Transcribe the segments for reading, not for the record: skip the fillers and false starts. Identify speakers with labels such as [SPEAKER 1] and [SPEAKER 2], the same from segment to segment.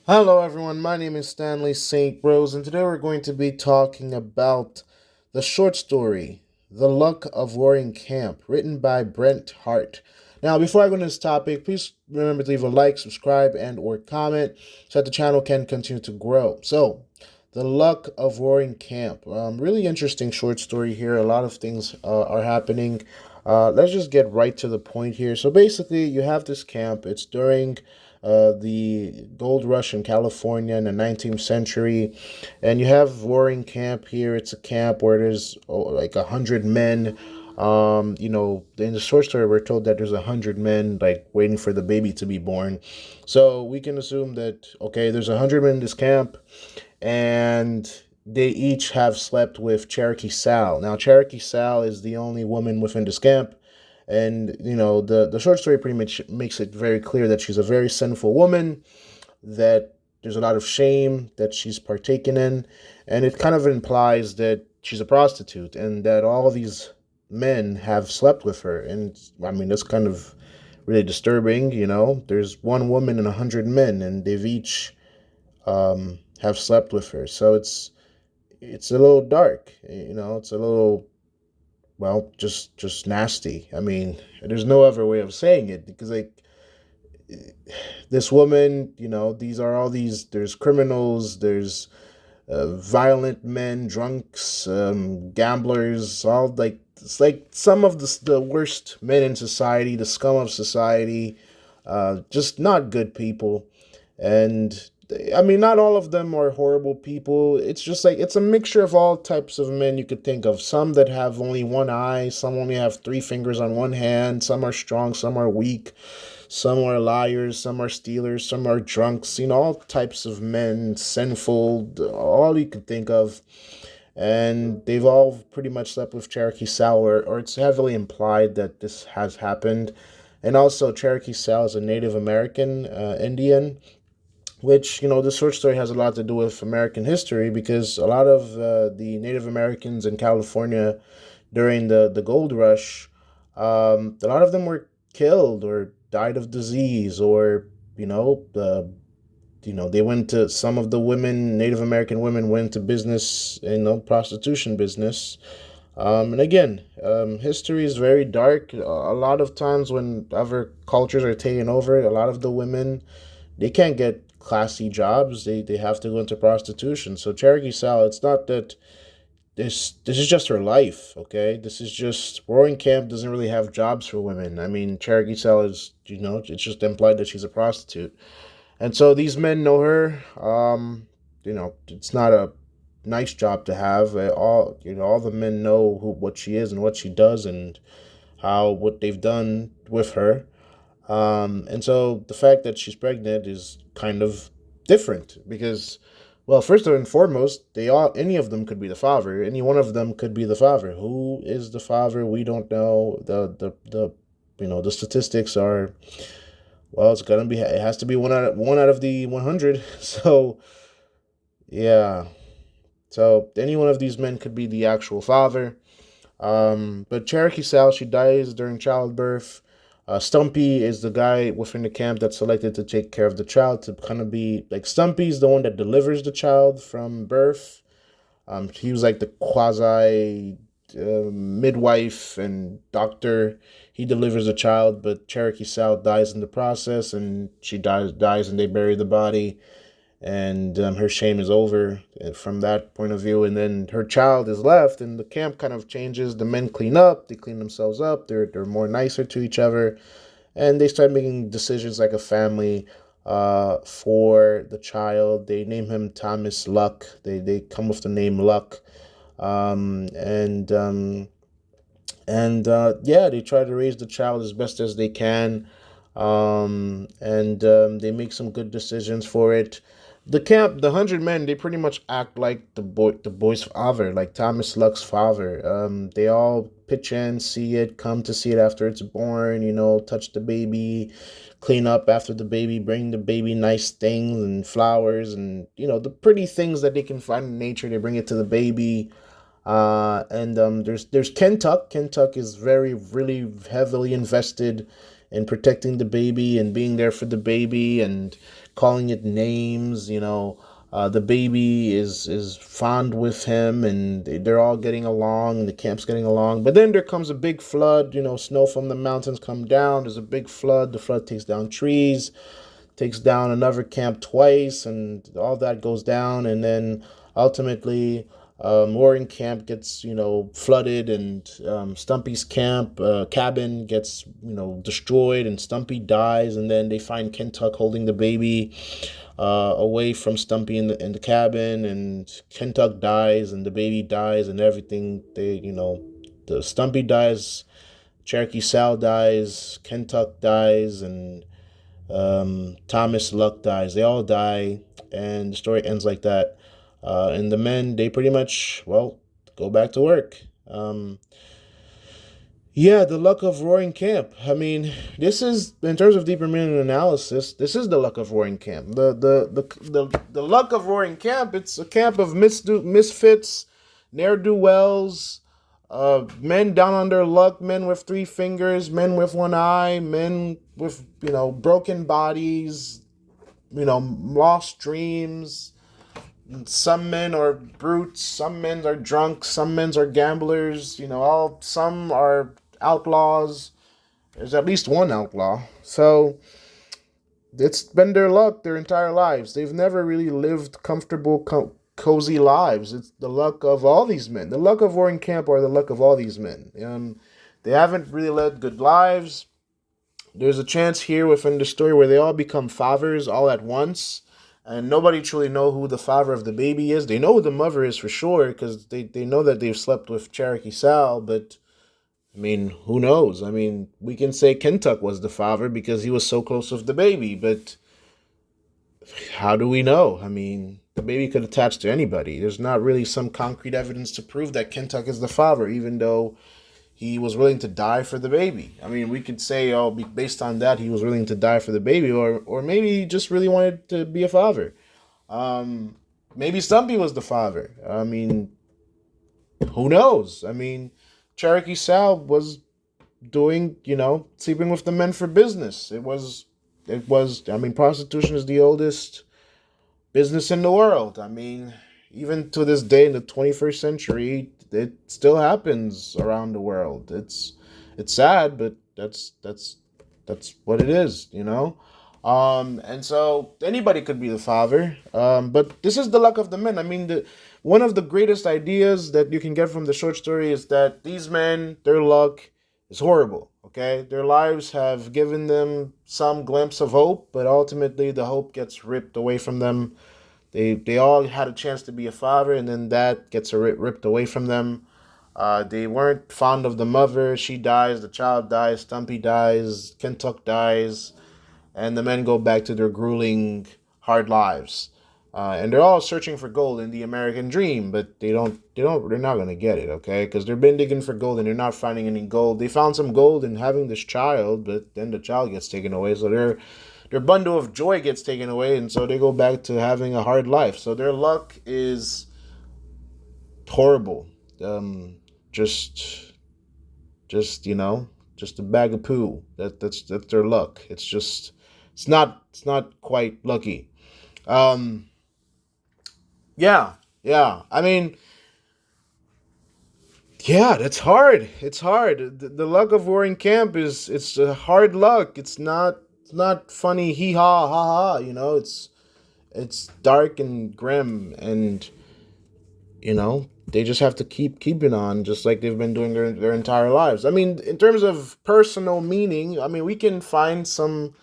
[SPEAKER 1] Hello, everyone. My name is Stanley St. Rose, and today we're going to be talking about the short story, The Luck of Warring Camp, written by Bret Harte. Now, before I go into this topic, please remember to leave a like, subscribe, and or comment so that the channel can continue to grow. So, The Luck of Warring Camp. Really interesting short story here. A lot of things are happening. Let's just get right to the point here. So basically, you have this camp. It's during the gold rush in California in the 19th century, and you have Warring Camp here. It's a camp where there's like 100 men. In the short story, we're told that there's 100 men like waiting for the baby to be born. So we can assume that okay, there's 100 men in this camp, and they each have slept with Cherokee Sal. Now, Cherokee Sal is the only woman within this camp, and the short story pretty much makes it very clear that she's a very sinful woman, that there's a lot of shame that she's partaken in, and it kind of implies that she's a prostitute and that all of these men have slept with her. And I mean, that's kind of really disturbing. There's one woman and 100 men, and they've each have slept with her. So it's a little dark. It's a little, well, just nasty. I mean, there's no other way of saying it, because like this woman, these are all these. There's criminals. There's violent men, drunks, gamblers. All like it's like some of the worst men in society, the scum of society. Just not good people. And I mean, not all of them are horrible people. It's just like it's a mixture of all types of men you could think of. Some that have only one eye, some only have three fingers on one hand, some are strong, some are weak, some are liars, some are stealers, some are drunks, all types of men, sinful, all you could think of. And they've all pretty much slept with Cherokee Sal, or it's heavily implied that this has happened. And also, Cherokee Sal is a Native American Indian, which this short story has a lot to do with American history, because a lot of the Native Americans in California during the gold rush, a lot of them were killed or died of disease, or they went to some of the women, Native American women, went to business, prostitution business. And again, history is very dark. A lot of times when other cultures are taken over, a lot of the women, they can't get classy jobs. They have to go into prostitution. So Cherokee Sal, it's not that this is just her life, okay? This is just Roaring Camp doesn't really have jobs for women. I mean, Cherokee Sal is, it's just implied that she's a prostitute. And so these men know her. It's not a nice job to have. All the men know what she is and what she does, and what they've done with her. And so the fact that she's pregnant is kind of different, because, well, first and foremost, any of them could be the father. Any one of them could be the father. Who is the father? We don't know. The statistics are, well, it has to be one out of the 100. So yeah. So any one of these men could be the actual father. But Cherokee Sal, she dies during childbirth. Stumpy is the guy within the camp that's selected to take care of the child, to kind of be like Stumpy's the one that delivers the child from birth. He was like the quasi midwife and doctor. He delivers the child, but Cherokee Sal dies in the process, and she dies, and they bury the body, and her shame is over from that point of view. And then her child is left, and the camp kind of changes. The men clean up, they clean themselves up, they're more nicer to each other, and they start making decisions like a family. For the child, they name him Thomas Luck. They come with the name Luck. And yeah, they try to raise the child as best as they can. And They make some good decisions for it. The 100 men, they pretty much act like the boy's father, like Thomas Luck's father. They all pitch in, see it, come to see it after it's born. Touch the baby, clean up after the baby, bring the baby nice things and flowers, and the pretty things that they can find in nature. They bring it to the baby. And There's Kentuck. Kentuck is very really heavily invested in protecting the baby and being there for the baby and calling it names. The baby is fond with him, and they're all getting along. The camp's getting along, but then there comes a big flood. Snow from the mountains come down. There's a big flood. The flood takes down trees, takes down another camp twice, and all that goes down. And then ultimately, Warren camp gets flooded, and Stumpy's camp cabin gets destroyed, and Stumpy dies. And then they find Kentuck holding the baby away from Stumpy in the cabin, and Kentuck dies, and the baby dies, and everything. The Stumpy dies, Cherokee Sal dies, Kentuck dies, and Thomas Luck dies. They all die, and the story ends like that. And the men, they pretty much, well, go back to work. Yeah, the luck of Roaring Camp. I mean, this is, in terms of deeper meaning analysis, this is the luck of Roaring Camp. The luck of Roaring Camp, it's a camp of misfits, ne'er-do-wells, men down on their luck, men with three fingers, men with one eye, men with, broken bodies, lost dreams. Some men are brutes, some men are drunks, some men are gamblers, some are outlaws. There's at least one outlaw. So it's been their luck their entire lives. They've never really lived comfortable, cozy lives. It's the luck of all these men. The luck of Warren Camp are the luck of all these men. They haven't really led good lives. There's a chance here within the story where they all become fathers all at once, and nobody truly know who the father of the baby is. They know who the mother is for sure, because they know that they've slept with Cherokee Sal, but I mean, who knows? I mean, we can say Kentuck was the father because he was so close with the baby, but how do we know? I mean, the baby could attach to anybody. There's not really some concrete evidence to prove that Kentuck is the father, even though he was willing to die for the baby. I mean, we could say, oh, based on that, he was willing to die for the baby, or maybe he just really wanted to be a father. Maybe Stumpy was the father. I mean, who knows? I mean, Cherokee Sal was doing, sleeping with the men for business. I mean, prostitution is the oldest business in the world. I mean, even to this day in the 21st century, it still happens around the world. It's sad, but that's what it is, And so anybody could be the father. But this is the luck of the men. I mean, one of the greatest ideas that you can get from the short story is that these men, their luck is horrible. Okay, their lives have given them some glimpse of hope, but ultimately the hope gets ripped away from them. They all had a chance to be a father, and then that gets ripped away from them. They weren't fond of the mother. She dies. The child dies. Stumpy dies. Kentuck dies. And the men go back to their grueling, hard lives. And they're all searching for gold in the American dream, but they're not going to get it, okay? Because they've been digging for gold and they're not finding any gold. They found some gold in having this child, but then the child gets taken away. So their bundle of joy gets taken away, and so they go back to having a hard life. So their luck is horrible. Just just a bag of poo. That's their luck. It's not quite lucky. Um, yeah. I mean, yeah, that's hard. It's hard. The luck of Warring Camp it's a hard luck. It's not funny. Hee haw ha ha. It's dark and grim, and they just have to keep keeping on, just like they've been doing their entire lives. I mean, in terms of personal meaning, I mean, we can find some.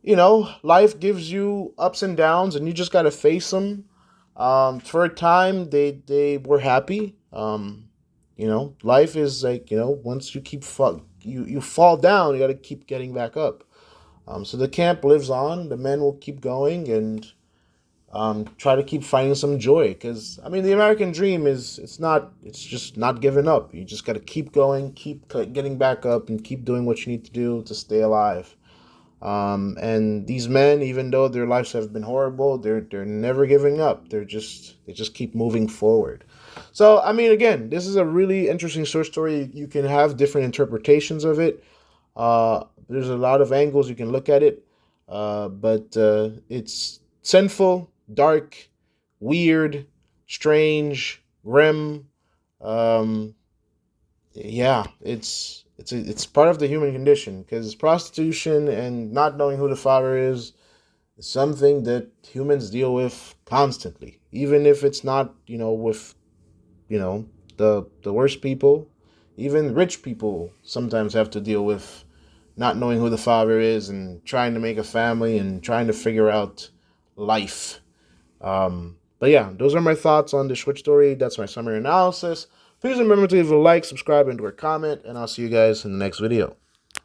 [SPEAKER 1] Life gives you ups and downs, and you just gotta face them. For a time, they were happy. Life is like, once you fall down, you gotta keep getting back up. So the camp lives on. The men will keep going, and try to keep finding some joy. Because I mean, the American dream it's just not giving up. You just got to keep going, keep getting back up, and keep doing what you need to do to stay alive. And these men, even though their lives have been horrible, they're never giving up. They just keep moving forward. So I mean, again, this is a really interesting short story. You can have different interpretations of it. There's a lot of angles you can look at it. but it's sinful, dark, weird, strange, grim. Um, yeah, it's part of the human condition because prostitution and not knowing who the father is something that humans deal with constantly, even if it's not, with, the worst people. Even rich people sometimes have to deal with not knowing who the father is and trying to make a family and trying to figure out life. But yeah, those are my thoughts on the short story. That's my summary analysis. Please remember to leave a like, subscribe, and or comment, and I'll see you guys in the next video.